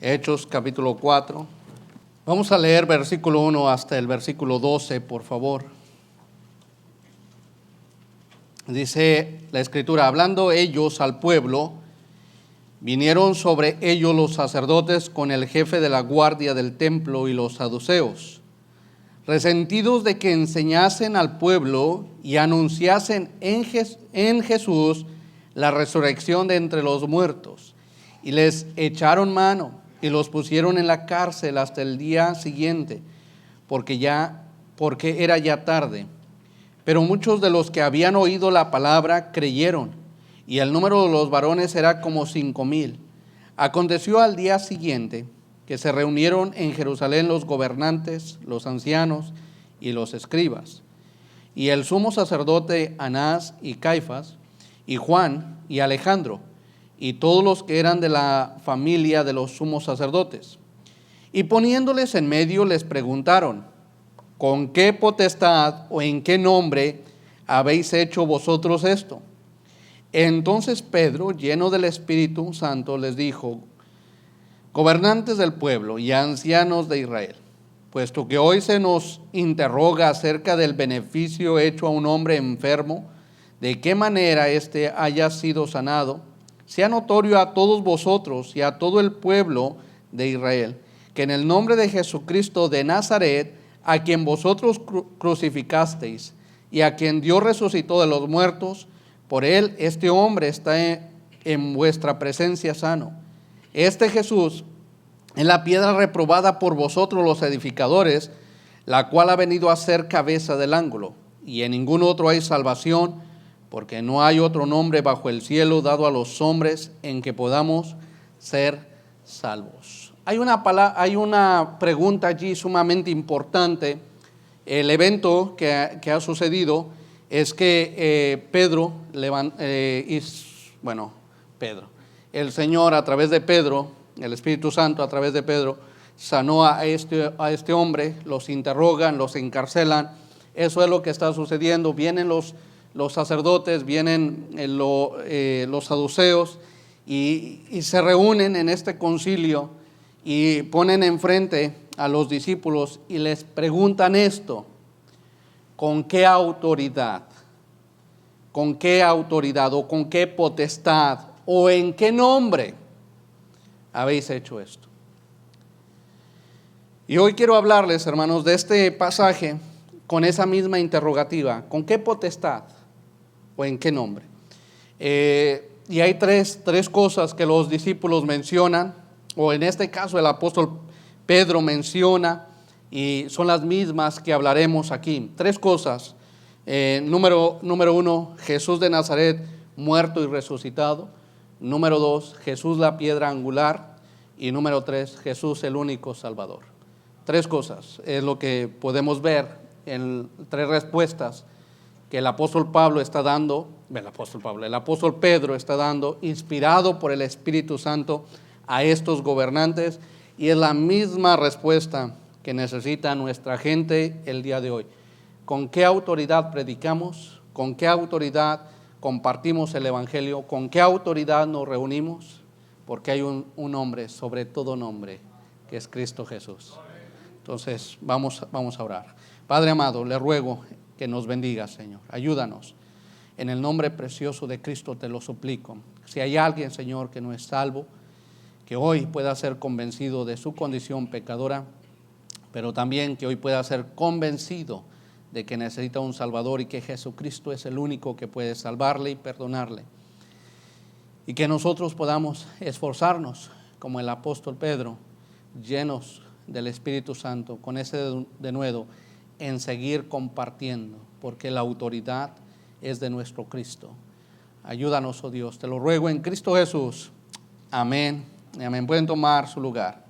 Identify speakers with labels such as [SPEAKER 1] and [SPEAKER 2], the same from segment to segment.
[SPEAKER 1] Hechos capítulo 4. Vamos a leer versículo 1 hasta el versículo 12, por favor. Dice la Escritura: hablando ellos al pueblo, vinieron sobre ellos los sacerdotes con el jefe de la guardia del templo y los saduceos, resentidos de que enseñasen al pueblo y anunciasen en Jesús la resurrección de entre los muertos, y les echaron mano y los pusieron en la cárcel hasta el día siguiente, porque era ya tarde. Pero muchos de los que habían oído la palabra creyeron, y el número de los varones era como 5,000. Aconteció al día siguiente que se reunieron en Jerusalén los gobernantes, los ancianos y los escribas, y el sumo sacerdote Anás y Caifás, y Juan y Alejandro, y todos los que eran de la familia de los sumos sacerdotes. Y poniéndoles en medio les preguntaron: ¿con qué potestad o en qué nombre habéis hecho vosotros esto? Entonces Pedro, lleno del Espíritu Santo, les dijo: gobernantes del pueblo y ancianos de Israel, puesto que hoy se nos interroga acerca del beneficio hecho a un hombre enfermo, de qué manera éste haya sido sanado, sea notorio a todos vosotros y a todo el pueblo de Israel, que en el nombre de Jesucristo de Nazaret, a quien vosotros crucificasteis y a quien Dios resucitó de los muertos, por él este hombre está en vuestra presencia sano. Este Jesús es la piedra reprobada por vosotros los edificadores, la cual ha venido a ser cabeza del ángulo, y en ningún otro hay salvación, porque no hay otro nombre bajo el cielo dado a los hombres en que podamos ser salvos. Hay una pregunta allí sumamente importante. El evento que ha sucedido es que el Señor a través de Pedro, el Espíritu Santo a través de Pedro, sanó a este hombre, los interrogan, los encarcelan. Eso es lo que está sucediendo. Vienen los sacerdotes, vienen los saduceos y se reúnen en este concilio y ponen enfrente a los discípulos y les preguntan esto: ¿con qué autoridad? ¿Con qué autoridad o con qué potestad o en qué nombre habéis hecho esto? Y hoy quiero hablarles, hermanos, de este pasaje con esa misma interrogativa: ¿con qué potestad o en qué nombre? Y hay tres cosas que los discípulos mencionan, o en este caso el apóstol Pedro menciona, y son las mismas que hablaremos aquí. Tres cosas. Número 1, Jesús de Nazaret, muerto y resucitado. Número 2, Jesús la piedra angular. Y número 3, Jesús el único Salvador. Tres cosas es lo que podemos ver en tres respuestas que el apóstol Pedro está dando, inspirado por el Espíritu Santo, a estos gobernantes, y es la misma respuesta que necesita nuestra gente el día de hoy. ¿Con qué autoridad predicamos? ¿Con qué autoridad compartimos el Evangelio? ¿Con qué autoridad nos reunimos? Porque hay un nombre, sobre todo nombre, que es Cristo Jesús. Entonces vamos a orar. Padre amado, le ruego que nos bendiga, Señor. Ayúdanos. En el nombre precioso de Cristo te lo suplico. Si hay alguien, Señor, que no es salvo, que hoy pueda ser convencido de su condición pecadora, pero también que hoy pueda ser convencido de que necesita un Salvador y que Jesucristo es el único que puede salvarle y perdonarle. Y que nosotros podamos esforzarnos, como el apóstol Pedro, llenos del Espíritu Santo, con ese denuedo, en seguir compartiendo, porque la autoridad es de nuestro Cristo. Ayúdanos, oh Dios, te lo ruego en Cristo Jesús. Amén. Amén. Pueden tomar su lugar.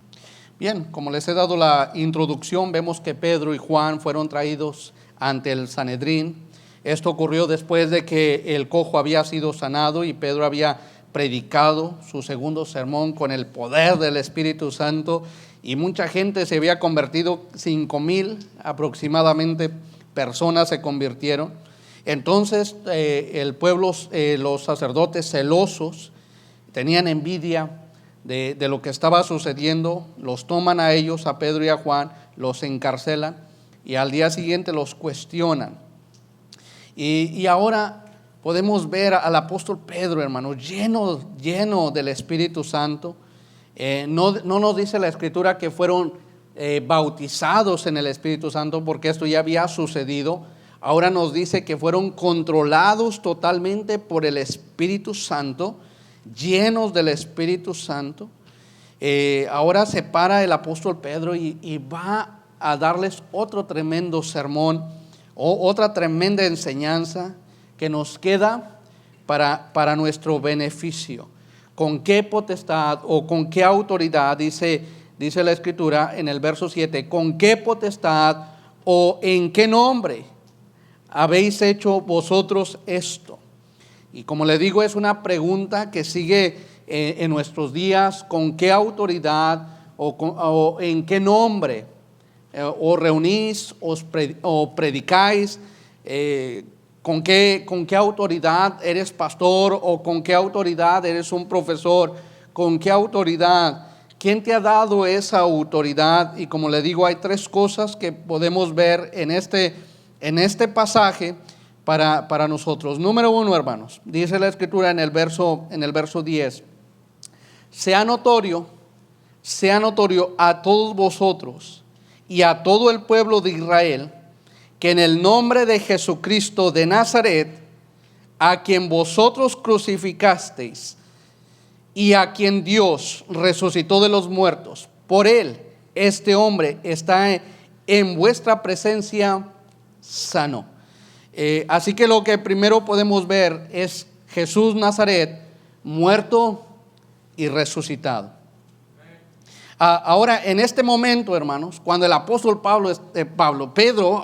[SPEAKER 1] Bien, como les he dado la introducción, vemos que Pedro y Juan fueron traídos ante el Sanedrín. Esto ocurrió después de que el cojo había sido sanado y Pedro había predicado su segundo sermón con el poder del Espíritu Santo, y mucha gente se había convertido. 5,000 aproximadamente personas se convirtieron. Entonces el pueblo, los sacerdotes celosos, tenían envidia de lo que estaba sucediendo. Los toman a ellos, a Pedro y a Juan, los encarcelan y al día siguiente los cuestionan. Y ahora podemos ver al apóstol Pedro, hermanos, lleno del Espíritu Santo. No nos dice la Escritura que fueron bautizados en el Espíritu Santo, porque esto ya había sucedido. Ahora nos dice que fueron controlados totalmente por el Espíritu Santo, llenos del Espíritu Santo. Ahora se para el apóstol Pedro y va a darles otro tremendo sermón, otra tremenda enseñanza que nos queda para nuestro beneficio. ¿Con qué potestad o con qué autoridad, dice la Escritura en el verso 7, con qué potestad o en qué nombre habéis hecho vosotros esto? Y como le digo, es una pregunta que sigue en nuestros días. ¿Con qué autoridad o en qué nombre os reunís o predicáis? ¿Con qué autoridad eres pastor o con qué autoridad eres un profesor? ¿Con qué autoridad? ¿Quién te ha dado esa autoridad? Y como le digo, hay tres cosas que podemos ver en este pasaje para nosotros. Número uno, hermanos, dice la Escritura en el verso 10: sea notorio a todos vosotros y a todo el pueblo de Israel que en el nombre de Jesucristo de Nazaret, a quien vosotros crucificasteis y a quien Dios resucitó de los muertos, por él este hombre está en vuestra presencia sano. Así que lo que primero podemos ver es Jesús Nazaret muerto y resucitado. Ahora, en este momento, hermanos, cuando el apóstol Pedro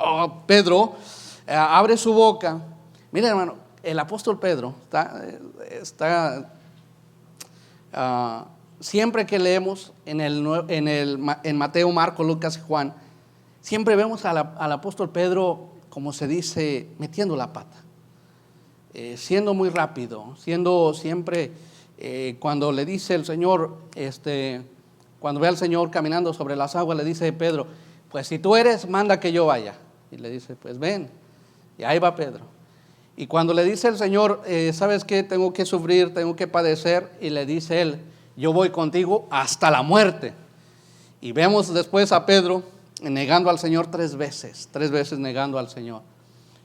[SPEAKER 1] abre su boca, mira, hermano, el apóstol Pedro está siempre que leemos en Mateo, Marcos, Lucas y Juan, siempre vemos al apóstol Pedro, como se dice, metiendo la pata, siendo muy rápido, siendo siempre, cuando le dice el Señor, cuando ve al Señor caminando sobre las aguas, le dice Pedro, pues si tú eres, manda que yo vaya. Y le dice, pues ven. Y ahí va Pedro. Y cuando le dice el Señor, ¿sabes qué? Tengo que sufrir, tengo que padecer. Y le dice él, yo voy contigo hasta la muerte. Y vemos después a Pedro negando al Señor tres veces negando al Señor.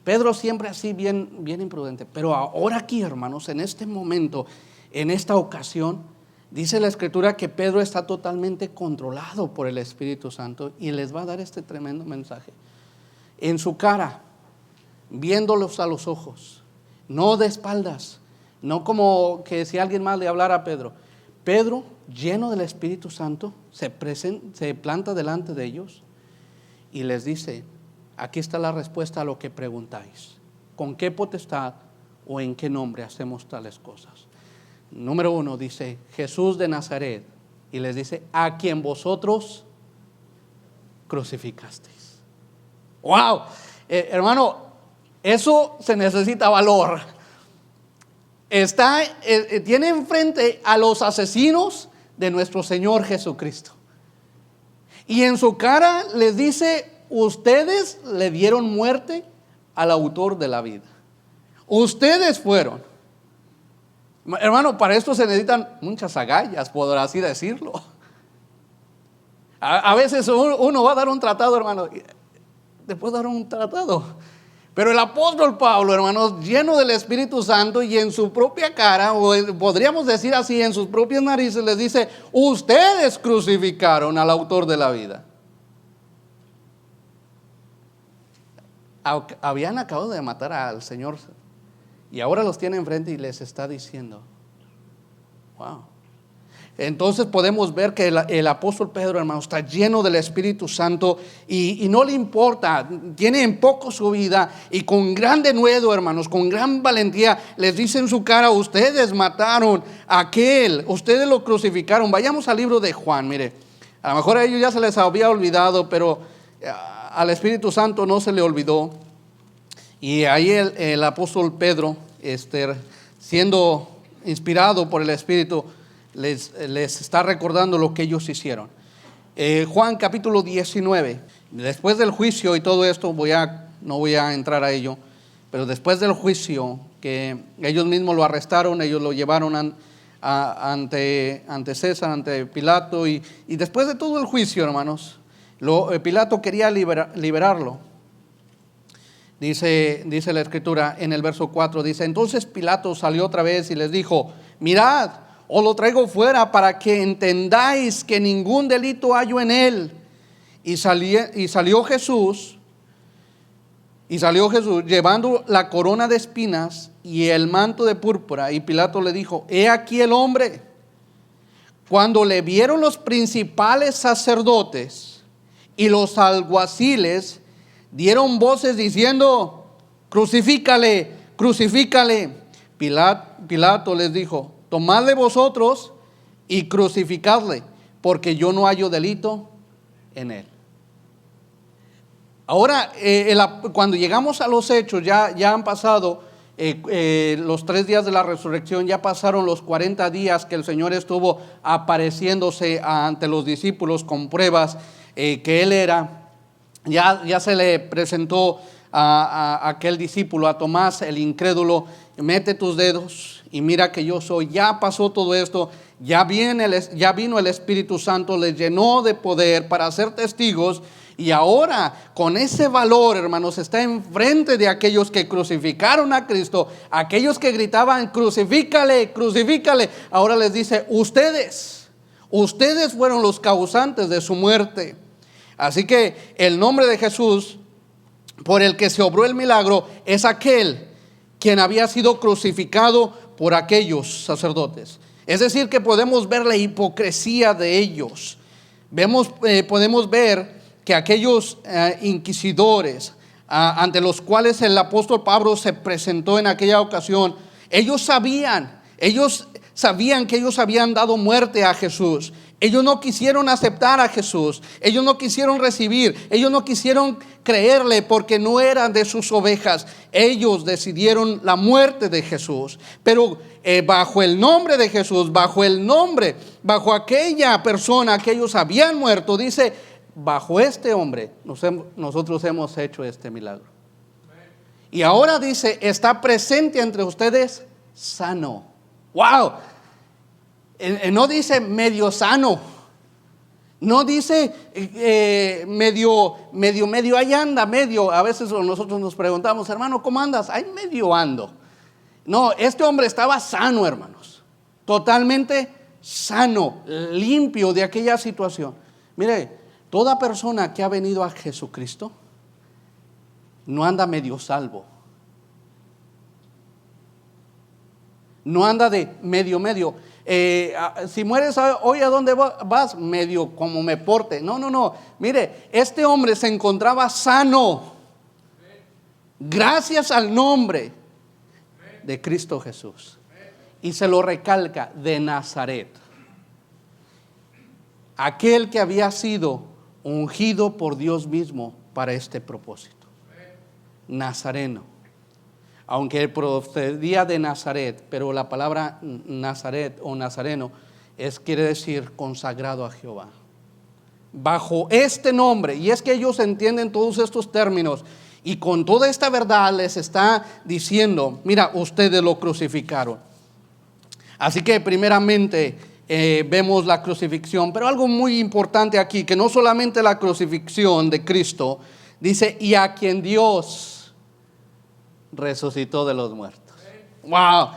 [SPEAKER 1] Pedro siempre así bien imprudente. Pero ahora aquí, hermanos, en este momento, en esta ocasión, dice la Escritura que Pedro está totalmente controlado por el Espíritu Santo y les va a dar este tremendo mensaje. En su cara, viéndolos a los ojos, no de espaldas, no como que si alguien más le hablara a Pedro. Pedro, lleno del Espíritu Santo, se planta delante de ellos y les dice, aquí está la respuesta a lo que preguntáis. ¿Con qué potestad o en qué nombre hacemos tales cosas? Número uno, dice Jesús de Nazaret, y les dice, a quien vosotros crucificasteis. ¡Wow! Hermano, eso se necesita valor. Tiene enfrente a los asesinos de nuestro Señor Jesucristo. Y en su cara les dice, ustedes le dieron muerte al autor de la vida. Ustedes fueron. Hermano, para esto se necesitan muchas agallas, por así decirlo. A veces uno va a dar un tratado, hermano, después de dar un tratado. Pero el apóstol Pablo, hermanos, lleno del Espíritu Santo y en su propia cara, o podríamos decir así, en sus propias narices, les dice, ustedes crucificaron al autor de la vida. Habían acabado de matar al Señor y ahora los tiene enfrente y les está diciendo, wow. Entonces podemos ver que el apóstol Pedro, hermano, está lleno del Espíritu Santo y no le importa, tiene en poco su vida y con gran denuedo, hermanos, con gran valentía, les dice en su cara, ustedes mataron a aquel, ustedes lo crucificaron. Vayamos al libro de Juan, mire, a lo mejor a ellos ya se les había olvidado, pero al Espíritu Santo no se le olvidó. Y ahí el apóstol Pedro, siendo inspirado por el Espíritu, les está recordando lo que ellos hicieron. Juan capítulo 19, después del juicio y todo esto, no voy a entrar a ello, pero después del juicio, que ellos mismos lo arrestaron, ellos lo llevaron ante César, ante Pilato, y después de todo el juicio, hermanos, Pilato quería liberarlo. Dice la escritura en el verso 4, dice: entonces Pilato salió otra vez y les dijo: mirad, os lo traigo fuera para que entendáis que ningún delito hallo en él. Y salió Jesús llevando la corona de espinas y el manto de púrpura. Y Pilato le dijo: he aquí el hombre. Cuando le vieron los principales sacerdotes y los alguaciles, dieron voces diciendo: crucifícale, crucifícale. Pilato les dijo: tomadle vosotros y crucificadle, porque yo no hallo delito en él. Ahora, cuando llegamos a los hechos, ya han pasado los 3 días de la resurrección, ya pasaron los 40 días que el Señor estuvo apareciéndose ante los discípulos con pruebas que Él era. Ya se le presentó a aquel discípulo, a Tomás el incrédulo: mete tus dedos y mira que yo soy. Ya pasó todo esto, ya vino el Espíritu Santo, les llenó de poder para ser testigos. Y ahora, con ese valor, hermanos, está enfrente de aquellos que crucificaron a Cristo, aquellos que gritaban: crucifícale, crucifícale. Ahora les dice: ustedes fueron los causantes de su muerte. Así que el nombre de Jesús, por el que se obró el milagro, es aquel quien había sido crucificado por aquellos sacerdotes. Es decir, que podemos ver la hipocresía de ellos. Podemos ver que aquellos inquisidores ante los cuales el apóstol Pablo se presentó en aquella ocasión, ellos sabían que ellos habían dado muerte a Jesús. Ellos no quisieron aceptar a Jesús, ellos no quisieron recibir, ellos no quisieron creerle porque no eran de sus ovejas. Ellos decidieron la muerte de Jesús, pero bajo el nombre de Jesús, bajo aquella persona que ellos habían muerto, dice: bajo este hombre nosotros hemos hecho este milagro. Y ahora dice: está presente entre ustedes sano. ¡Wow! No dice medio sano, no dice medio, ahí anda, medio. A veces nosotros nos preguntamos: hermano, ¿cómo andas? Ahí medio ando. No, este hombre estaba sano, hermanos, totalmente sano, limpio de aquella situación. Mire, toda persona que ha venido a Jesucristo no anda medio salvo, no anda de medio. Si mueres hoy, ¿a dónde vas? Medio como me porte. No. Mire, este hombre se encontraba sano gracias al nombre de Cristo Jesús. Y se lo recalca: de Nazaret, aquel que había sido ungido por Dios mismo para este propósito. Nazareno. Aunque procedía de Nazaret, pero la palabra Nazaret o Nazareno quiere decir consagrado a Jehová. Bajo este nombre, y es que ellos entienden todos estos términos, y con toda esta verdad les está diciendo: mira, ustedes lo crucificaron. Así que primeramente vemos la crucifixión, pero algo muy importante aquí, que no solamente la crucifixión de Cristo, dice: y a quien Dios resucitó de los muertos. Wow.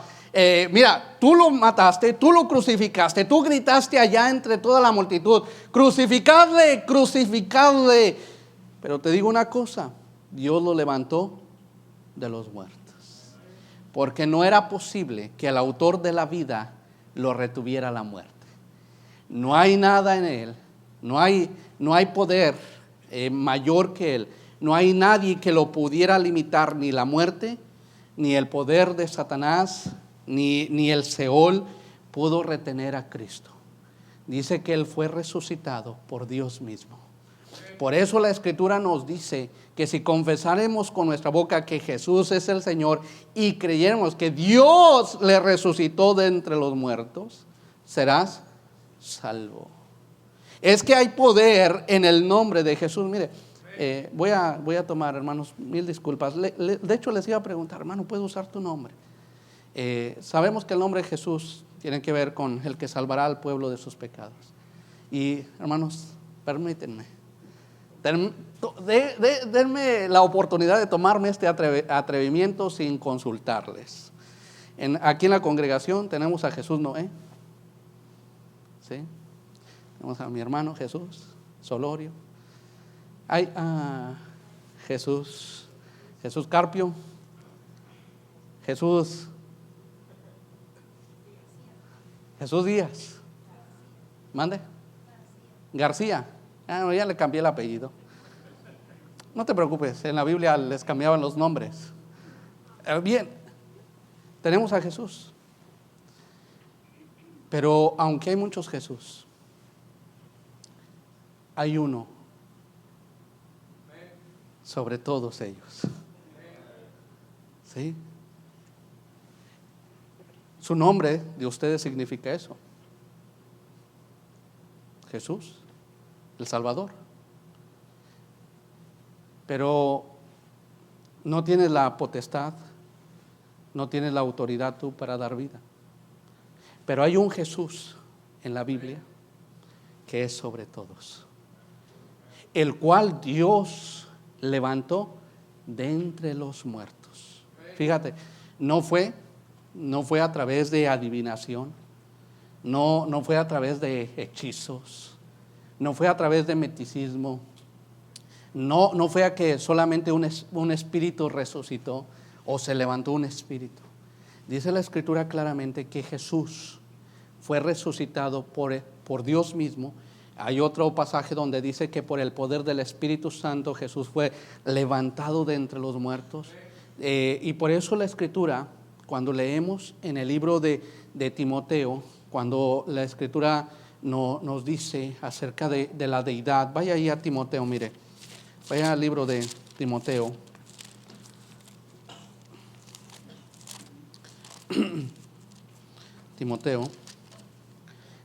[SPEAKER 1] Mira, tú lo mataste, tú lo crucificaste, tú gritaste allá entre toda la multitud: crucificadle, crucificadle. Pero te digo una cosa: Dios lo levantó de los muertos, porque no era posible que el autor de la vida lo retuviera la muerte. No hay nada en él, no hay poder mayor que él. No hay nadie que lo pudiera limitar, ni la muerte, ni el poder de Satanás, ni el Seol pudo retener a Cristo. Dice que Él fue resucitado por Dios mismo. Por eso la Escritura nos dice que si confesaremos con nuestra boca que Jesús es el Señor y creyéramos que Dios le resucitó de entre los muertos, serás salvo. Es que hay poder en el nombre de Jesús. Mire, voy a tomar, hermanos, mil disculpas. De hecho, les iba a preguntar, hermano, ¿puedo usar tu nombre? Sabemos que el nombre de Jesús tiene que ver con el que salvará al pueblo de sus pecados. Y, hermanos, permítanme, denme la oportunidad de tomarme este atrevimiento sin consultarles. Aquí en la congregación tenemos a Jesús Noé, ¿sí? Tenemos a mi hermano Jesús Solorio. Hay a Jesús Carpio, Jesús Díaz. Mande. García. Ya le cambié el apellido. No te preocupes, en la Biblia les cambiaban los nombres. Bien, tenemos a Jesús. Pero aunque hay muchos Jesús, hay uno sobre todos ellos. ¿Sí? Su nombre de ustedes significa eso. Jesús, el Salvador. Pero no tienes la potestad, no tienes la autoridad tú para dar vida. Pero hay un Jesús en la Biblia que es sobre todos, el cual Dios levantó de entre los muertos. Fíjate, no fue a través de adivinación, no fue a través de hechizos, no fue a través de meticismo, no fue a que solamente un espíritu resucitó o se levantó un espíritu. Dice la Escritura claramente que Jesús fue resucitado por Dios mismo. Hay otro pasaje donde dice que por el poder del Espíritu Santo Jesús fue levantado de entre los muertos. Y por eso la Escritura, cuando leemos en el libro de Timoteo, cuando la Escritura nos dice acerca de la deidad, vaya ahí a Timoteo, mire, vaya al libro de Timoteo. Timoteo,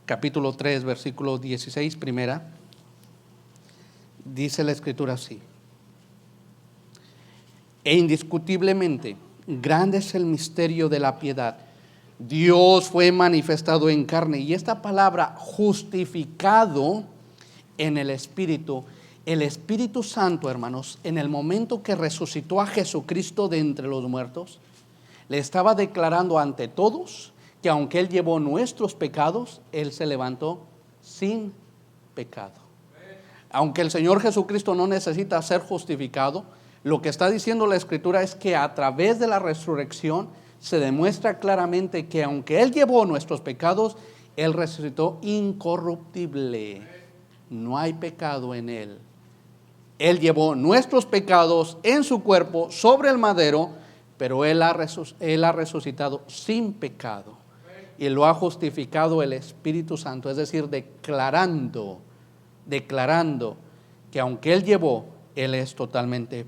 [SPEAKER 1] capítulo 3, versículo 16, primera, dice la Escritura así: e indiscutiblemente grande es el misterio de la piedad. Dios fue manifestado en carne. Y esta palabra justificado en el Espíritu Santo, hermanos, en el momento que resucitó a Jesucristo de entre los muertos, le estaba declarando ante todos que aunque Él llevó nuestros pecados, Él se levantó sin pecado. Aunque el Señor Jesucristo no necesita ser justificado, lo que está diciendo la Escritura es que a través de la resurrección se demuestra claramente que aunque Él llevó nuestros pecados, Él resucitó incorruptible. No hay pecado en Él. Él llevó nuestros pecados en su cuerpo sobre el madero, pero Él ha resucitado sin pecado. Y lo ha justificado el Espíritu Santo, es decir, declarando que aunque Él llevó, Él es totalmente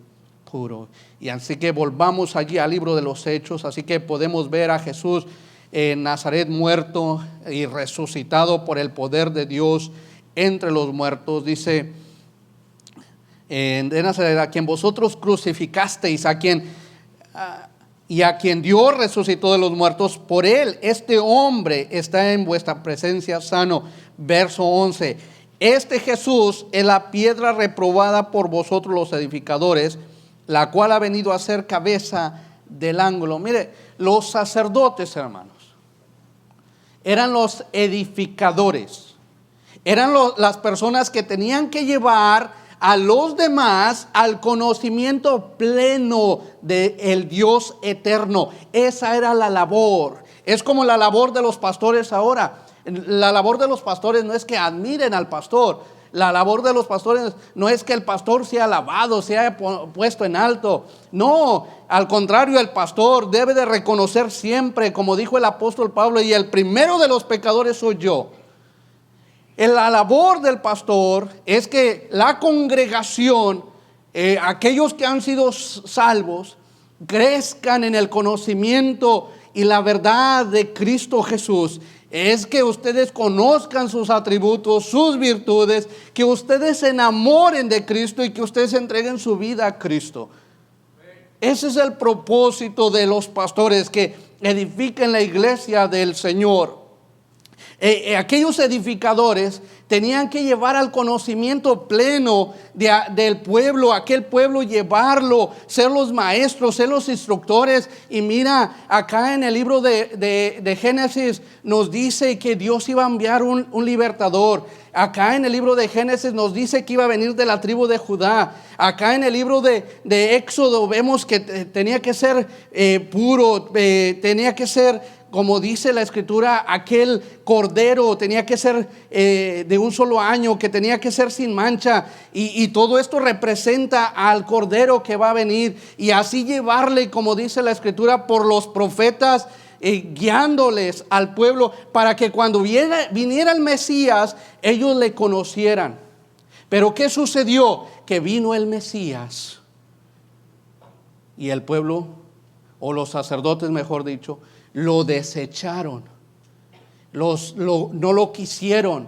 [SPEAKER 1] puro. Y así que volvamos allí al libro de los Hechos. Así que podemos ver a Jesús en Nazaret muerto y resucitado por el poder de Dios entre los muertos. Dice de Nazaret, a quien vosotros crucificasteis, a quien Dios resucitó de los muertos, por Él este hombre está en vuestra presencia sano. Verso 11: este Jesús es la piedra reprobada por vosotros los edificadores, la cual ha venido a ser cabeza del ángulo. Mire, los sacerdotes, hermanos, eran los edificadores, eran las personas que tenían que llevar a los demás al conocimiento pleno del Dios eterno. Esa era la labor. Es como la labor de los pastores ahora. La labor de los pastores no es que admiren al pastor. La labor de los pastores no es que el pastor sea alabado, sea puesto en alto. No, al contrario, el pastor debe de reconocer siempre, como dijo el apóstol Pablo, y el primero de los pecadores soy yo. La labor del pastor es que la congregación, aquellos que han sido salvos, crezcan en el conocimiento y la verdad de Cristo Jesús. es que ustedes conozcan sus atributos, sus virtudes, que ustedes se enamoren de Cristo y que ustedes entreguen su vida a Cristo. Ese es el propósito de los pastores, que edifiquen la iglesia del Señor. Aquellos edificadores tenían que llevar al conocimiento pleno del pueblo, aquel pueblo, llevarlo, ser los maestros, ser los instructores. Y mira, acá en el libro de Génesis nos dice que Dios iba a enviar un libertador. Acá en el libro de Génesis nos dice que iba a venir de la tribu de Judá. Acá en el libro de Éxodo vemos que tenía que ser puro, tenía que ser, como dice la escritura, aquel cordero tenía que ser de un solo año, que tenía que ser sin mancha, y todo esto representa al cordero que va a venir, y así llevarle, como dice la escritura, por los profetas, guiándoles al pueblo para que cuando viniera el Mesías ellos le conocieran. Pero ¿qué sucedió? Que vino el Mesías y el pueblo, o los sacerdotes mejor dicho, lo desecharon, no lo quisieron.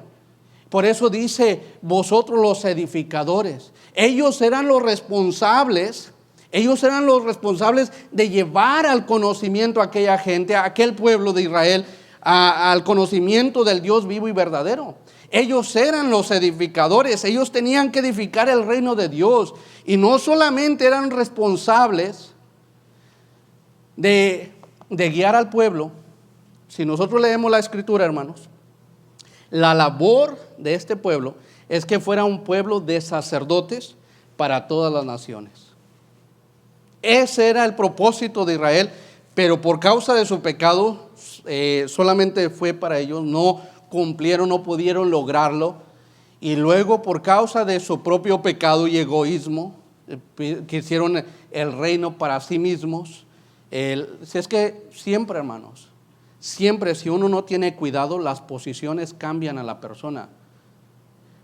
[SPEAKER 1] Por eso dice, vosotros los edificadores. Ellos eran los responsables de llevar al conocimiento a aquella gente, a aquel pueblo de Israel, al conocimiento del Dios vivo y verdadero. Ellos eran los edificadores, ellos tenían que edificar el reino de Dios. Y no solamente eran responsables de guiar al pueblo. Si nosotros leemos la escritura, hermanos, la labor de este pueblo es que fuera un pueblo de sacerdotes para todas las naciones. Ese era el propósito de Israel, pero por causa de su pecado solamente fue para ellos. No cumplieron, no pudieron lograrlo. Y luego, por causa de su propio pecado y egoísmo, quisieron el reino para sí mismos. Si es que siempre, hermanos, siempre, si uno no tiene cuidado, las posiciones cambian a la persona.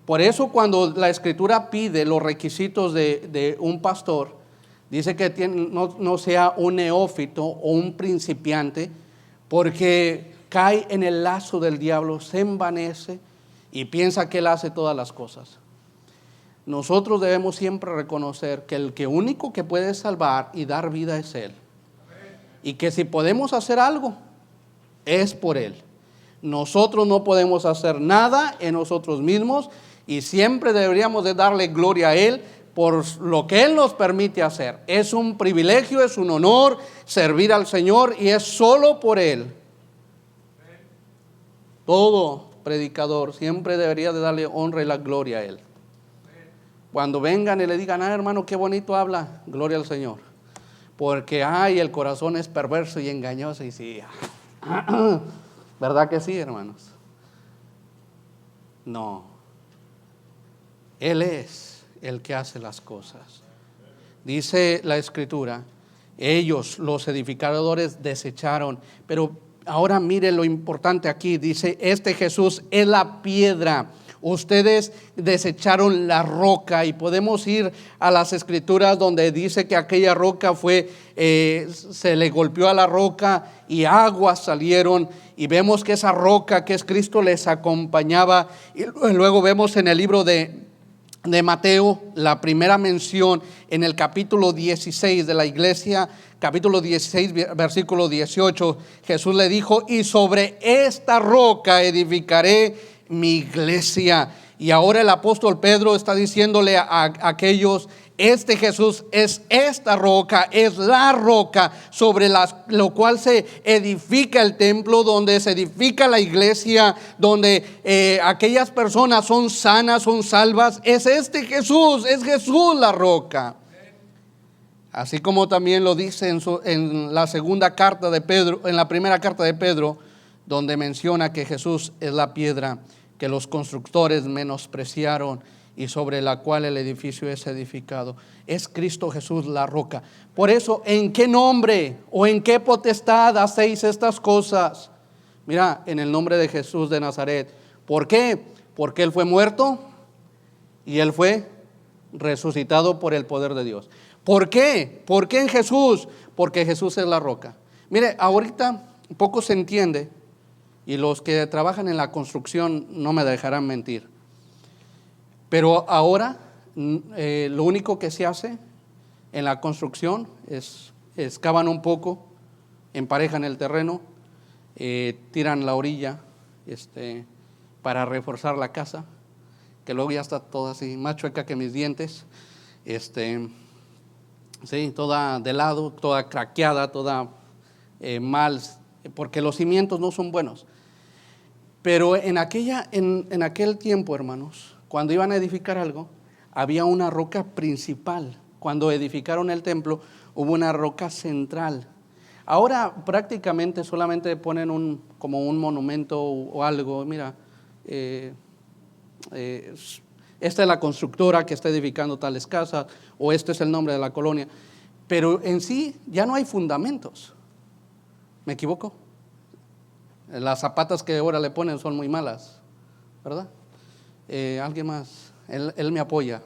[SPEAKER 1] Por eso cuando la escritura pide los requisitos de un pastor, dice que no sea un neófito o un principiante, porque cae en el lazo del diablo, se envanece y piensa que él hace todas las cosas. Nosotros debemos siempre reconocer que el único que puede salvar y dar vida es Él. Y que si podemos hacer algo, es por Él. Nosotros no podemos hacer nada en nosotros mismos, y siempre deberíamos de darle gloria a Él por lo que Él nos permite hacer. Es un privilegio, es un honor servir al Señor, y es solo por Él. Todo predicador siempre debería de darle honra y la gloria a Él. Cuando vengan y le digan, hermano, qué bonito habla, gloria al Señor. Porque el corazón es perverso y engañoso. Y sí, ¿verdad que sí, hermanos? No, Él es el que hace las cosas. Dice la escritura, ellos, los edificadores, desecharon. Pero ahora mire lo importante aquí. Dice, este Jesús es la piedra. Ustedes desecharon la roca. Y podemos ir a las escrituras donde dice que aquella roca se le golpeó a la roca y aguas salieron. Y vemos que esa roca, que es Cristo, les acompañaba. Y luego vemos en el libro de Mateo, la primera mención en el capítulo 16 de la iglesia, capítulo 16, versículo 18, Jesús le dijo, y sobre esta roca edificaré mi iglesia. Y ahora el apóstol Pedro está diciéndole a aquellos, este Jesús es esta roca, es la roca sobre lo cual se edifica el templo, donde se edifica la iglesia, donde aquellas personas son sanas, son salvas. Es este Jesús, es Jesús la roca. Así como también lo dice en la segunda carta de Pedro, en la primera carta de Pedro, donde menciona que Jesús es la piedra que los constructores menospreciaron y sobre la cual el edificio es edificado. Es Cristo Jesús la roca. Por eso, ¿en qué nombre o en qué potestad hacéis estas cosas? Mira, en el nombre de Jesús de Nazaret. ¿Por qué? Porque Él fue muerto y Él fue resucitado por el poder de Dios. ¿Por qué? ¿Por qué en Jesús? Porque Jesús es la roca. Mire, ahorita poco se entiende Y los que trabajan en la construcción no me dejarán mentir. Pero ahora lo único que se hace en la construcción es excavan un poco, emparejan el terreno, tiran la orilla para reforzar la casa, que luego ya está toda así, más chueca que mis dientes, sí, toda de lado, toda craqueada, toda mal, porque los cimientos no son buenos. Pero en aquel tiempo, hermanos, cuando iban a edificar algo, había una roca principal. Cuando edificaron el templo, hubo una roca central. Ahora prácticamente solamente ponen como un monumento o algo. Mira, esta es la constructora que está edificando tales casas, o este es el nombre de la colonia. Pero en sí ya no hay fundamentos. ¿Me equivoco? Las zapatas que ahora le ponen son muy malas, ¿verdad? ¿Alguien más? Él me apoya.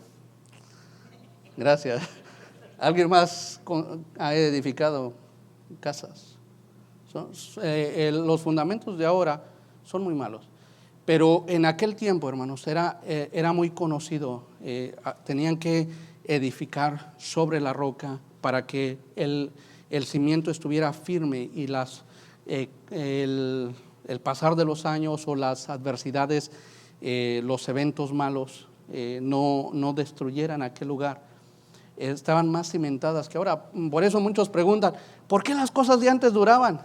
[SPEAKER 1] Gracias. ¿Alguien más ha edificado casas? Los fundamentos de ahora son muy malos. Pero en aquel tiempo, hermanos, era muy conocido. Tenían que edificar sobre la roca para que el cimiento estuviera firme y el pasar de los años o las adversidades, los eventos malos no destruyeran aquel lugar. Estaban más cimentadas que ahora. Por eso muchos preguntan, ¿por qué las cosas de antes duraban?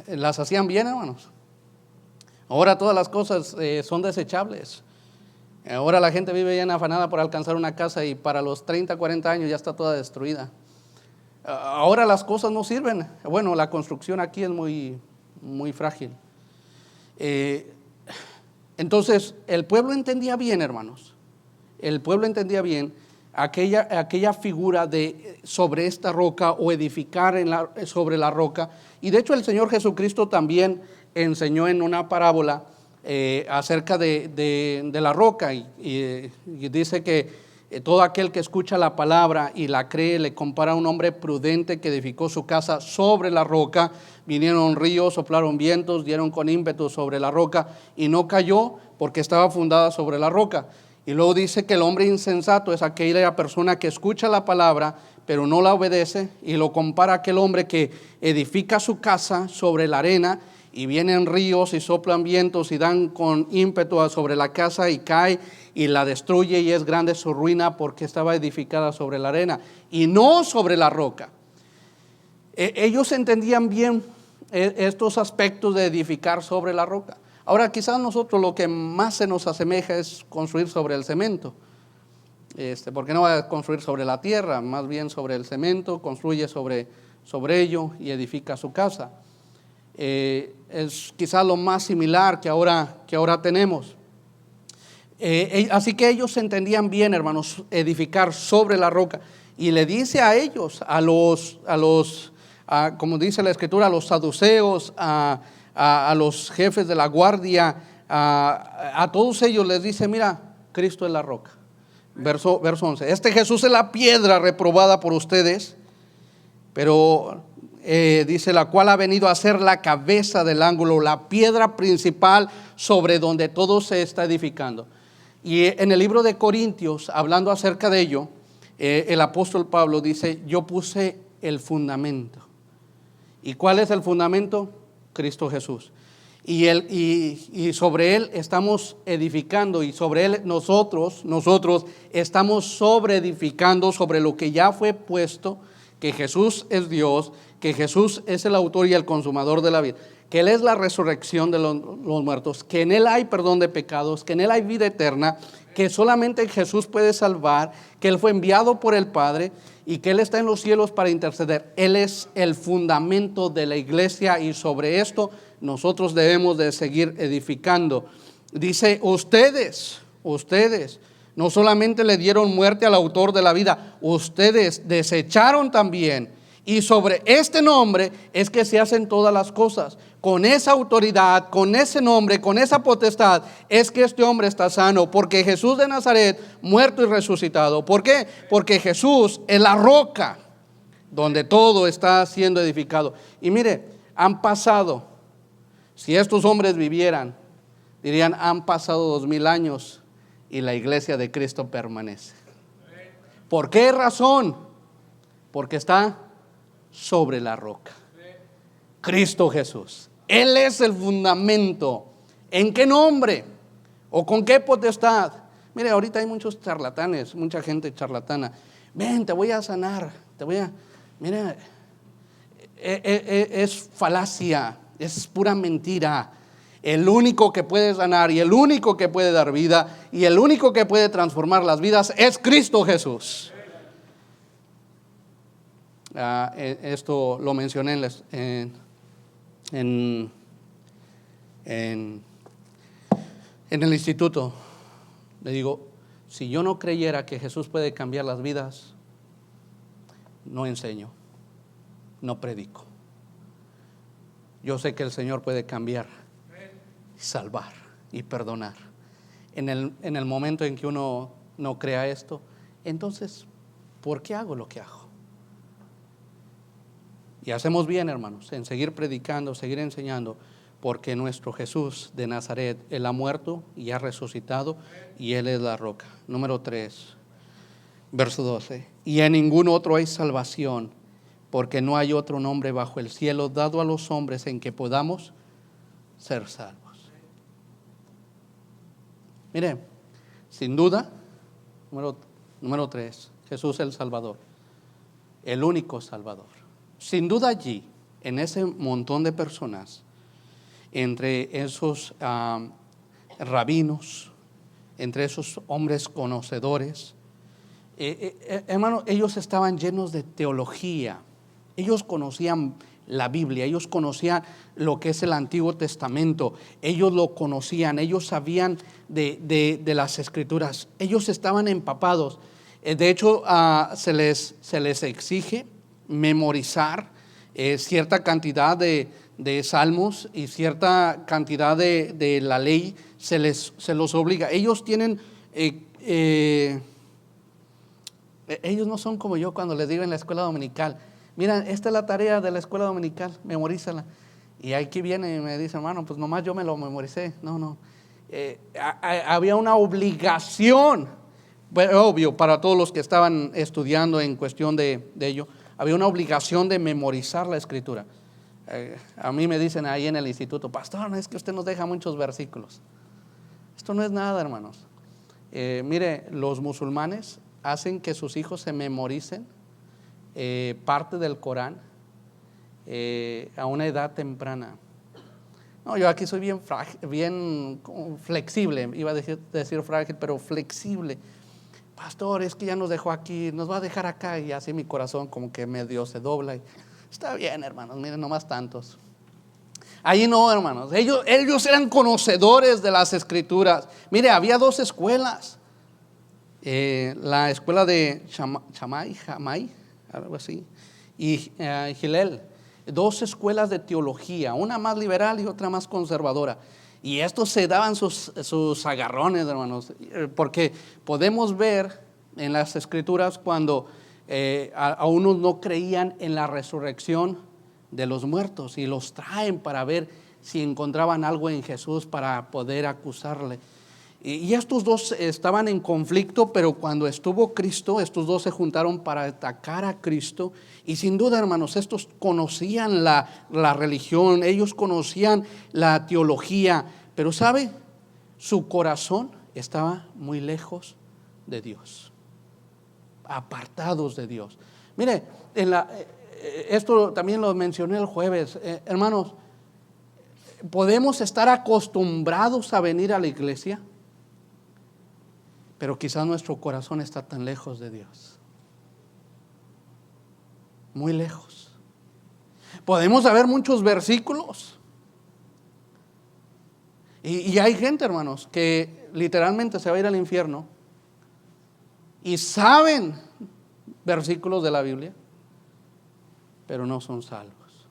[SPEAKER 1] Las hacían bien, hermanos. Ahora todas las cosas son desechables. Ahora la gente vive bien afanada por alcanzar una casa y para los 30, 40 años ya está toda destruida. Ahora las cosas no sirven. Bueno, la construcción aquí es muy, muy frágil. Entonces, el pueblo entendía bien, hermanos. El pueblo entendía bien aquella figura de sobre esta roca o edificar sobre la roca. Y de hecho el Señor Jesucristo también enseñó en una parábola acerca de la roca y dice que todo aquel que escucha la palabra y la cree le compara a un hombre prudente que edificó su casa sobre la roca. Vinieron ríos, soplaron vientos, dieron con ímpetu sobre la roca y no cayó porque estaba fundada sobre la roca. Y luego dice que el hombre insensato es aquella persona que escucha la palabra pero no la obedece, y lo compara a aquel hombre que edifica su casa sobre la arena y vienen ríos y soplan vientos y dan con ímpetu sobre la casa y cae y la destruye y es grande su ruina porque estaba edificada sobre la arena y no sobre la roca. Ellos entendían bien estos aspectos de edificar sobre la roca. Ahora quizás nosotros lo que más se nos asemeja es construir sobre el cemento, porque no va a construir sobre la tierra, más bien sobre el cemento, construye sobre ello y edifica su casa. Es quizás lo más similar que ahora tenemos. Así que ellos entendían bien, hermanos, edificar sobre la roca. Y le dice a ellos, como dice la Escritura, a los saduceos, a los jefes de la guardia, a todos ellos les dice: mira, Cristo es la roca. Verso 11: este Jesús es la piedra reprobada por ustedes, pero dice, la cual ha venido a ser la cabeza del ángulo, la piedra principal sobre donde todo se está edificando. Y en el libro de Corintios, hablando acerca de ello, el apóstol Pablo dice: yo puse el fundamento. ¿Y cuál es el fundamento? Cristo Jesús. Y sobre él estamos edificando, y sobre él nosotros estamos sobre edificando sobre lo que ya fue puesto, que Jesús es Dios, que Jesús es el autor y el consumador de la vida, que Él es la resurrección de los muertos, que en Él hay perdón de pecados, que en Él hay vida eterna, que solamente Jesús puede salvar, que Él fue enviado por el Padre y que Él está en los cielos para interceder. Él es el fundamento de la iglesia y sobre esto nosotros debemos de seguir edificando. Dice: ustedes no solamente le dieron muerte al autor de la vida, ustedes desecharon también. Y sobre este nombre es que se hacen todas las cosas. Con esa autoridad, con ese nombre, con esa potestad, es que este hombre está sano. Porque Jesús de Nazaret, muerto y resucitado. ¿Por qué? Porque Jesús es la roca donde todo está siendo edificado. Y mire, han pasado Si estos hombres vivieran, dirían, han pasado 2000 años y la iglesia de Cristo permanece. ¿Por qué razón? Porque está sobre la roca. Cristo Jesús. Él es el fundamento. ¿En qué nombre? ¿O con qué potestad? Mire, ahorita hay muchos charlatanes, mucha gente charlatana. Ven, te voy a sanar, mira, es falacia, es pura mentira. El único que puede sanar y el único que puede dar vida y el único que puede transformar las vidas es Cristo Jesús. Esto lo mencioné en el instituto. Le digo, si yo no creyera que Jesús puede cambiar las vidas, no enseño, no predico. Yo sé que el Señor puede cambiar, salvar y perdonar. En el momento en que uno no crea esto, entonces, ¿por qué hago lo que hago? Y hacemos bien, hermanos, en seguir predicando, seguir enseñando, porque nuestro Jesús de Nazaret, Él ha muerto y ha resucitado y Él es la roca. Número 3, verso 12. Y en ningún otro hay salvación, porque no hay otro nombre bajo el cielo dado a los hombres en que podamos ser salvos. Mire, sin duda, número 3, Jesús el Salvador, el único Salvador. Sin duda allí, en ese montón de personas, entre esos rabinos, entre esos hombres conocedores, hermano, ellos estaban llenos de teología. Ellos conocían la Biblia, ellos conocían lo que es el Antiguo Testamento, ellos lo conocían, ellos sabían de las Escrituras, ellos estaban empapados. De hecho, se les exige memorizar cierta cantidad de salmos y cierta cantidad de la ley, se los obliga. Ellos tienen ellos no son como yo cuando les digo en la escuela dominical, mira, esta es la tarea de la escuela dominical, memorízala. Y aquí viene y me dice, hermano, pues nomás yo me lo memoricé. No. Había una obligación, bueno, obvio, para todos los que estaban estudiando en cuestión de ello, había una obligación de memorizar la Escritura. A mí me dicen ahí en el instituto, pastor, es que usted nos deja muchos versículos. Esto no es nada, hermanos. Mire, los musulmanes hacen que sus hijos se memoricen parte del Corán a una edad temprana. No, yo aquí soy bien flexible, iba a decir frágil, pero flexible. Pastor, es que ya nos dejó aquí, nos va a dejar acá, y así mi corazón como que medio se dobla. Está bien, hermanos, miren, nomás tantos. Ahí no, hermanos, ellos eran conocedores de las Escrituras. Mire, había 2 escuelas. La escuela de Jamai, algo así, y Hillel, 2 escuelas de teología, una más liberal y otra más conservadora. Y estos se daban sus agarrones, hermanos, porque podemos ver en las Escrituras cuando a unos no creían en la resurrección de los muertos y los traen para ver si encontraban algo en Jesús para poder acusarle. Y estos 2 estaban en conflicto, pero cuando estuvo Cristo, estos 2 se juntaron para atacar a Cristo. Y sin duda, hermanos, estos conocían la religión, ellos conocían la teología, pero ¿sabe? Su corazón estaba muy lejos de Dios, apartados de Dios. Mire, esto también lo mencioné el jueves, hermanos, podemos estar acostumbrados a venir a la iglesia, pero quizás nuestro corazón está tan lejos de Dios, muy lejos. Podemos saber muchos versículos y hay gente, hermanos, que literalmente se va a ir al infierno y saben versículos de la Biblia, pero no son salvos.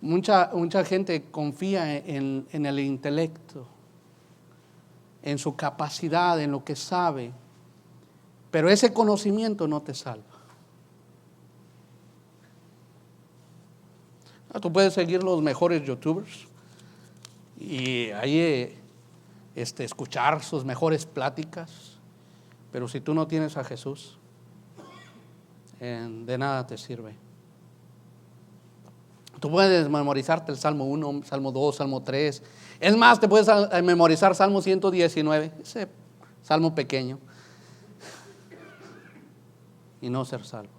[SPEAKER 1] Mucha gente confía en el intelecto, en su capacidad, en lo que sabe, pero ese conocimiento no te salva. Tú puedes seguir los mejores youtubers y ahí escuchar sus mejores pláticas, pero si tú no tienes a Jesús, de nada te sirve. Tú puedes memorizarte el Salmo 1, Salmo 2, Salmo 3. Es más, te puedes memorizar Salmo 119, ese salmo pequeño, y no ser salvo.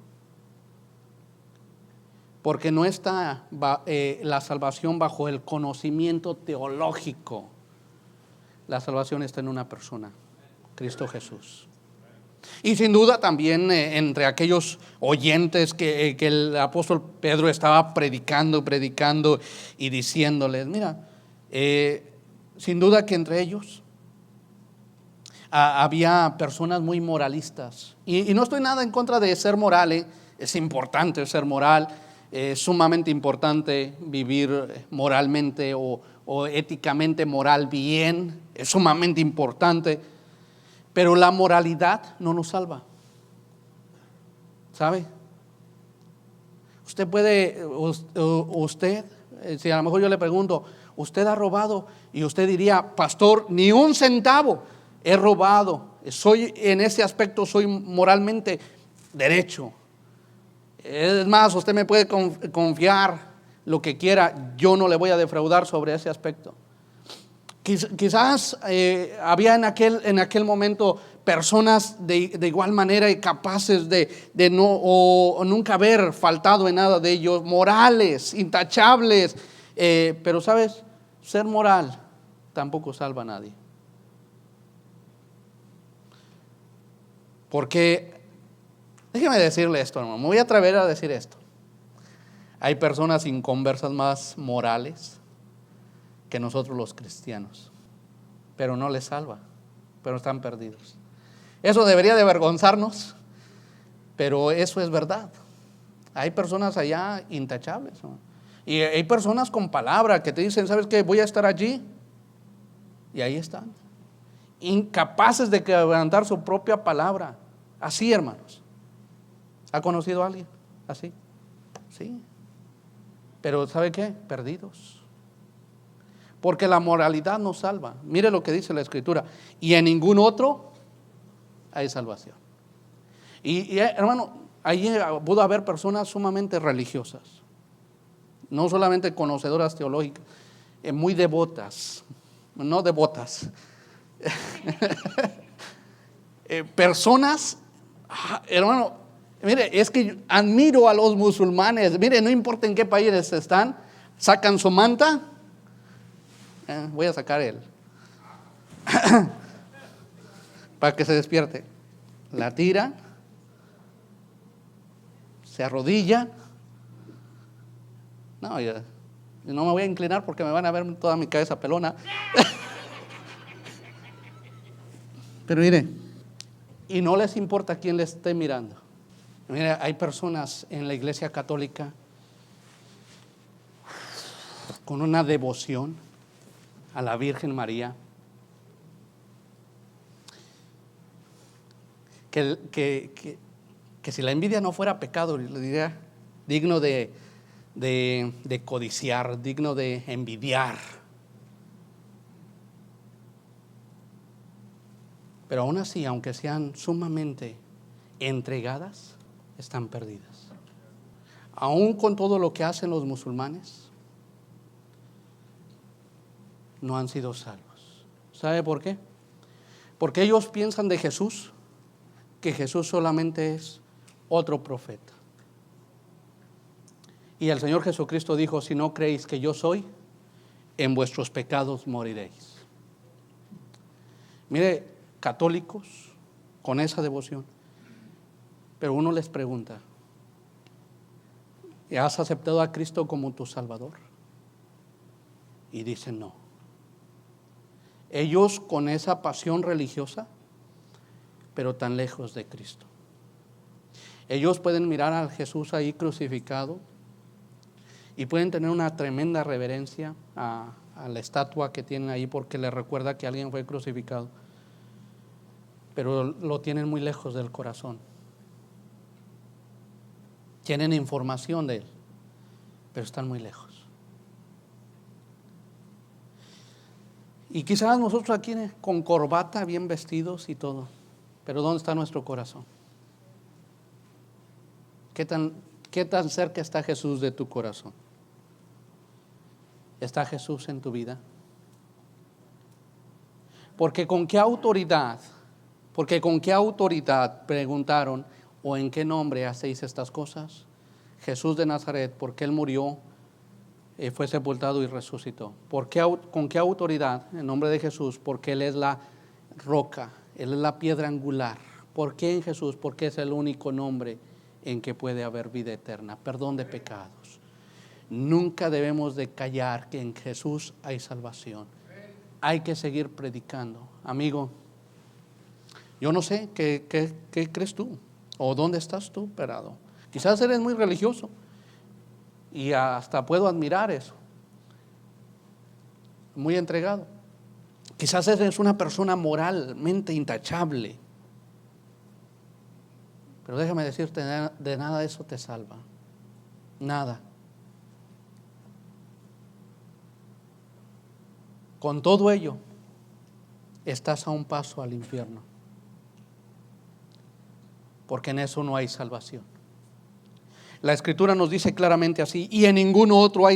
[SPEAKER 1] Porque no está la salvación bajo el conocimiento teológico. La salvación está en una persona, Cristo Jesús. Y sin duda también entre aquellos oyentes que el apóstol Pedro estaba predicando y diciéndoles, mira, sin duda que entre ellos había personas muy moralistas. Y no estoy nada en contra de ser moral, es importante ser moral, es sumamente importante vivir moralmente o éticamente moral bien, es sumamente importante. Pero la moralidad no nos salva, ¿sabe? Usted, si a lo mejor yo le pregunto, ¿usted ha robado? Y usted diría, pastor, ni un centavo he robado. En ese aspecto soy moralmente derecho. Es más, usted me puede confiar lo que quiera, yo no le voy a defraudar sobre ese aspecto. Quizás había en aquel momento personas de igual manera y capaces de no o nunca haber faltado en nada de ellos, morales, intachables, pero sabes, ser moral tampoco salva a nadie. Porque, déjeme decirle esto, hermano, me voy a atrever a decir esto. Hay personas inconversas más morales que nosotros los cristianos, pero no les salva, pero están perdidos. Eso debería de avergonzarnos, pero eso es verdad. Hay personas allá intachables, ¿no? Y hay personas con palabra que te dicen, ¿sabes qué? Voy a estar allí, y ahí están, incapaces de quebrantar su propia palabra. Así, hermanos. ¿Ha conocido a alguien así? Sí. Pero ¿sabe qué? Perdidos. Porque la moralidad nos salva. Mire lo que dice la Escritura. Y en ningún otro hay salvación. Y hermano, allí pudo haber personas sumamente religiosas, no solamente conocedoras teológicas, muy devotas, no devotas. Personas, hermano, mire, es que yo admiro a los musulmanes. Mire, no importa en qué países están, sacan su manta. Voy a sacar él para que se despierte. La tira, se arrodilla. No, no me voy a inclinar porque me van a ver toda mi cabeza pelona. Pero mire, y no les importa quién les esté mirando. Mire, hay personas en la iglesia católica con una devoción a la Virgen María que si la envidia no fuera pecado, le diría digno de codiciar, digno de envidiar. Pero aún así, aunque sean sumamente entregadas, están perdidas. Aún con todo lo que hacen los musulmanes, no han sido salvos. ¿Sabe por qué? Porque ellos piensan de Jesús que Jesús solamente es otro profeta. Y el Señor Jesucristo dijo, si no creéis que yo soy, en vuestros pecados moriréis. Mire, católicos con esa devoción, pero uno les pregunta, ¿has aceptado a Cristo como tu Salvador? Y dicen no. Ellos con esa pasión religiosa, pero tan lejos de Cristo. Ellos pueden mirar a Jesús ahí crucificado y pueden tener una tremenda reverencia a la estatua que tienen ahí porque les recuerda que alguien fue crucificado, pero lo tienen muy lejos del corazón. Tienen información de él, pero están muy lejos. Y quizás nosotros aquí con corbata, bien vestidos y todo, pero ¿dónde está nuestro corazón? ¿Qué tan cerca está Jesús de tu corazón? ¿Está Jesús en tu vida? Porque con qué autoridad preguntaron, o en qué nombre hacéis estas cosas. Jesús de Nazaret, porque Él murió, fue sepultado y resucitó. ¿Con qué autoridad? En nombre de Jesús, porque Él es la roca, Él es la piedra angular. ¿Por qué en Jesús? Porque es el único nombre en que puede haber vida eterna, perdón de pecados. Nunca debemos de callar que en Jesús hay salvación. Hay que seguir predicando. Amigo, yo no sé qué crees tú o dónde estás tú parado. Quizás eres muy religioso y hasta puedo admirar eso, muy entregado. Quizás eres una persona moralmente intachable, pero déjame decirte, de nada de eso te salva. Nada. Con todo ello, estás a un paso al infierno, porque en eso no hay salvación. La Escritura nos dice claramente así: y en ningún otro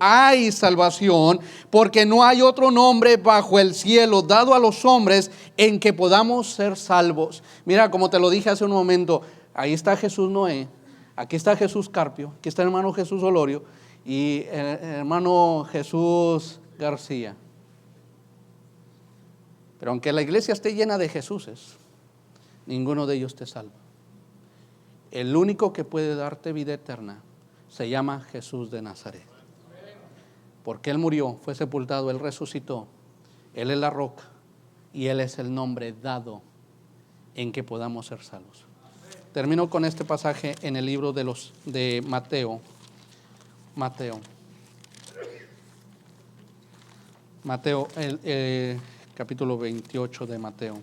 [SPEAKER 1] hay salvación, porque no hay otro nombre bajo el cielo dado a los hombres en que podamos ser salvos. Mira, como te lo dije hace un momento, ahí está Jesús Noé, aquí está Jesús Carpio, aquí está el hermano Jesús Olorio y el hermano Jesús García. Pero aunque la iglesia esté llena de Jesuses, ninguno de ellos te salva. El único que puede darte vida eterna se llama Jesús de Nazaret. Porque Él murió, fue sepultado, Él resucitó. Él es la roca y Él es el nombre dado en que podamos ser salvos. Termino con este pasaje en el libro de Mateo. El capítulo 28 de Mateo.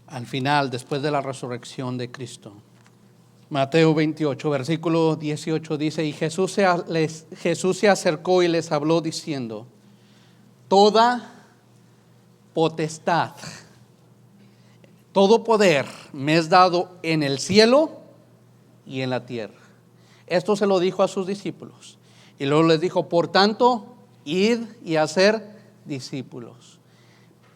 [SPEAKER 1] Al final, después de la resurrección de Cristo. Mateo 28, versículo 18 dice: y Jesús se acercó y les habló diciendo: toda potestad, todo poder me es dado en el cielo y en la tierra. Esto se lo dijo a sus discípulos. Y luego les dijo: por tanto, id y hacer discípulos.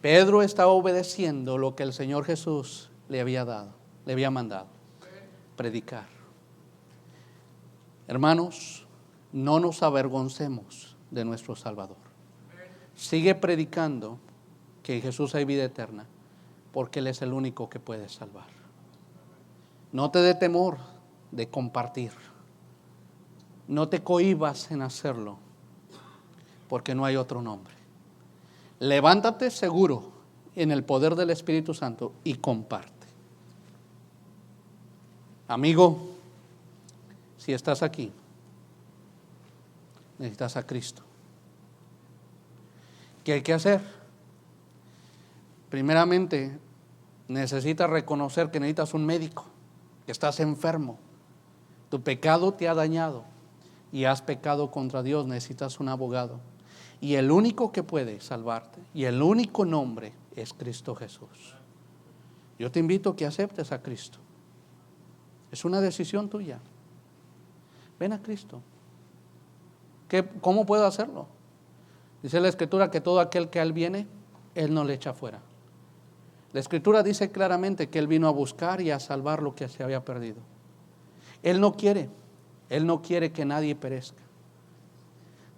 [SPEAKER 1] Pedro estaba obedeciendo lo que el Señor Jesús le había dado, le había mandado: predicar. Hermanos, no nos avergoncemos de nuestro Salvador. Sigue predicando que en Jesús hay vida eterna, porque Él es el único que puede salvar. No te dé temor de compartir. No te cohibas en hacerlo, porque no hay otro nombre. Levántate seguro en el poder del Espíritu Santo y comparte. Amigo, si estás aquí, necesitas a Cristo. ¿Qué hay que hacer? Primeramente, necesitas reconocer que necesitas un médico, que estás enfermo. Tu pecado te ha dañado y has pecado contra Dios, necesitas un abogado. Y el único que puede salvarte y el único nombre es Cristo Jesús. Yo te invito a que aceptes a Cristo. Es una decisión tuya. Ven a Cristo. ¿Cómo puedo hacerlo? Dice la Escritura que todo aquel que a Él viene, Él no le echa fuera. La Escritura dice claramente que Él vino a buscar y a salvar lo que se había perdido. Él no quiere que nadie perezca.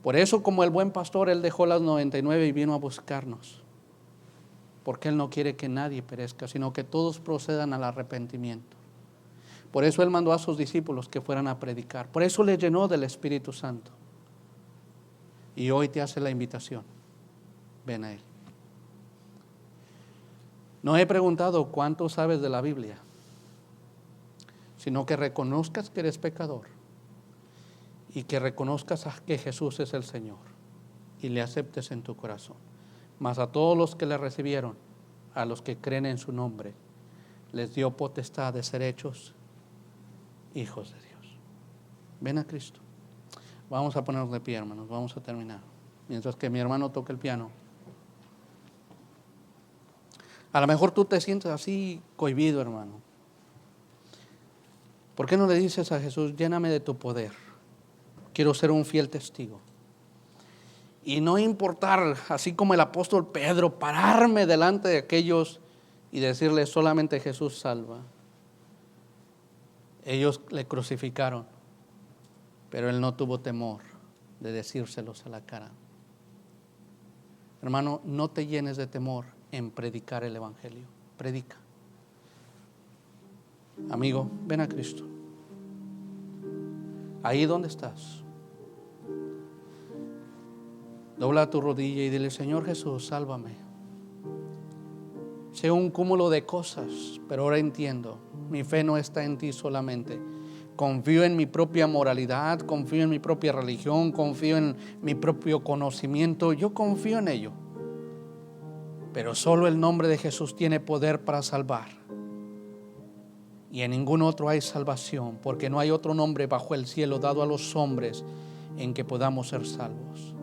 [SPEAKER 1] Por eso, como el buen pastor, Él dejó las 99 y vino a buscarnos. Porque Él no quiere que nadie perezca, sino que todos procedan al arrepentimiento. Por eso Él mandó a sus discípulos que fueran a predicar. Por eso les llenó del Espíritu Santo. Y hoy te hace la invitación. Ven a Él. No he preguntado cuánto sabes de la Biblia, sino que reconozcas que eres pecador y que reconozcas que Jesús es el Señor y le aceptes en tu corazón. Mas a todos los que le recibieron, a los que creen en su nombre, les dio potestad de ser hechos hijos de Dios. Ven a Cristo. Vamos a ponernos de pie, hermanos, vamos a terminar. Mientras que mi hermano toca el piano. A lo mejor tú te sientes así cohibido, hermano. ¿Por qué no le dices a Jesús, lléname de tu poder? Quiero ser un fiel testigo. Y no importar, así como el apóstol Pedro, pararme delante de aquellos y decirles solamente Jesús salva. Ellos le crucificaron, pero él no tuvo temor de decírselos a la cara. Hermano, no te llenes de temor en predicar el evangelio. Predica. Amigo, ven a Cristo. Ahí donde estás, dobla tu rodilla y dile, Señor Jesús, sálvame. Sé un cúmulo de cosas, pero ahora entiendo, mi fe no está en ti solamente. Confío en mi propia moralidad, confío en mi propia religión, confío en mi propio conocimiento. Yo confío en ello. Pero solo el nombre de Jesús tiene poder para salvar. Y en ningún otro hay salvación, porque no hay otro nombre bajo el cielo dado a los hombres en que podamos ser salvos.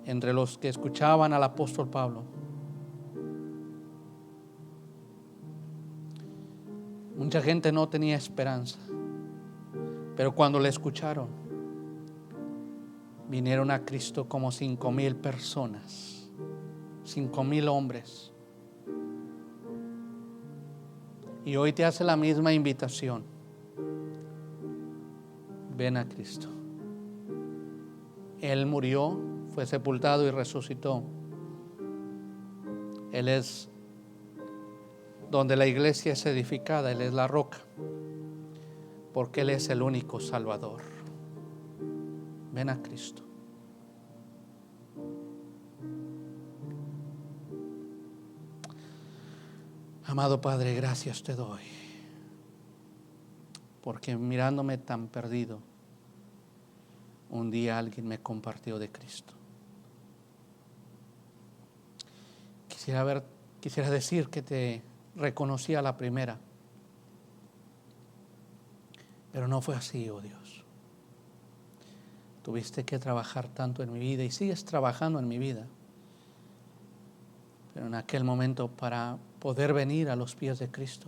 [SPEAKER 1] Entre los que escuchaban al apóstol Pablo, mucha gente no tenía esperanza, pero cuando le escucharon, vinieron a Cristo como 5,000 personas, 5,000 hombres. Y hoy te hace la misma invitación. Ven a Cristo. Él murió, fue sepultado y resucitó. Él es donde la iglesia es edificada, Él es la roca, porque Él es el único Salvador. Ven a Cristo. Amado Padre, gracias te doy, porque mirándome tan perdido, un día alguien me compartió de Cristo. Quisiera decir que te reconocí a la primera, pero no fue así, oh Dios. Tuviste que trabajar tanto en mi vida y sigues trabajando en mi vida, pero en aquel momento para poder venir a los pies de Cristo.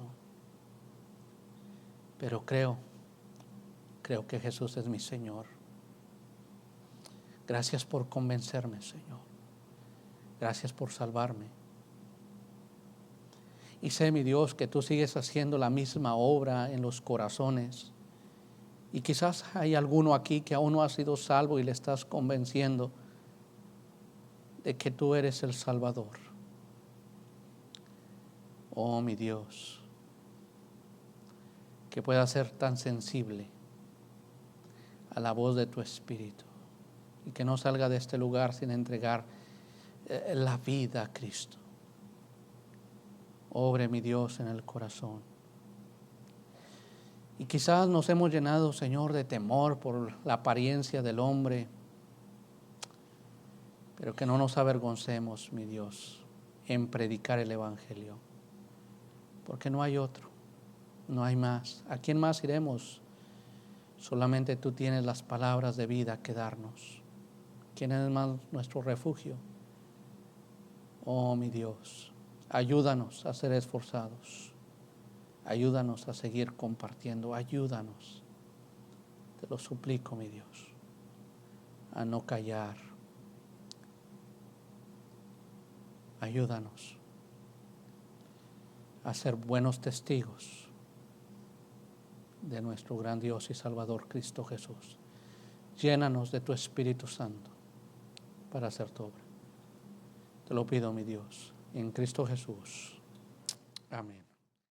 [SPEAKER 1] Pero creo que Jesús es mi Señor. Gracias por convencerme, Señor. Gracias por salvarme. Y sé, mi Dios, que tú sigues haciendo la misma obra en los corazones. Y quizás hay alguno aquí que aún no ha sido salvo y le estás convenciendo de que tú eres el Salvador. Oh, mi Dios, que pueda ser tan sensible a la voz de tu Espíritu y que no salga de este lugar sin entregar la vida a Cristo. Obre, mi Dios, en el corazón. Y quizás nos hemos llenado, Señor, de temor por la apariencia del hombre, pero que no nos avergoncemos, mi Dios, en predicar el Evangelio, porque no hay otro, no hay más. ¿A quién más iremos? Solamente tú tienes las palabras de vida que darnos. ¿Quién es más nuestro refugio? Oh, mi Dios, ayúdanos a ser esforzados. Ayúdanos a seguir compartiendo. Ayúdanos, te lo suplico, mi Dios, a no callar. Ayúdanos a ser buenos testigos de nuestro gran Dios y Salvador Cristo Jesús. Llénanos de tu Espíritu Santo para hacer tu obra. Te lo pido, mi Dios, en Cristo Jesús. Amén.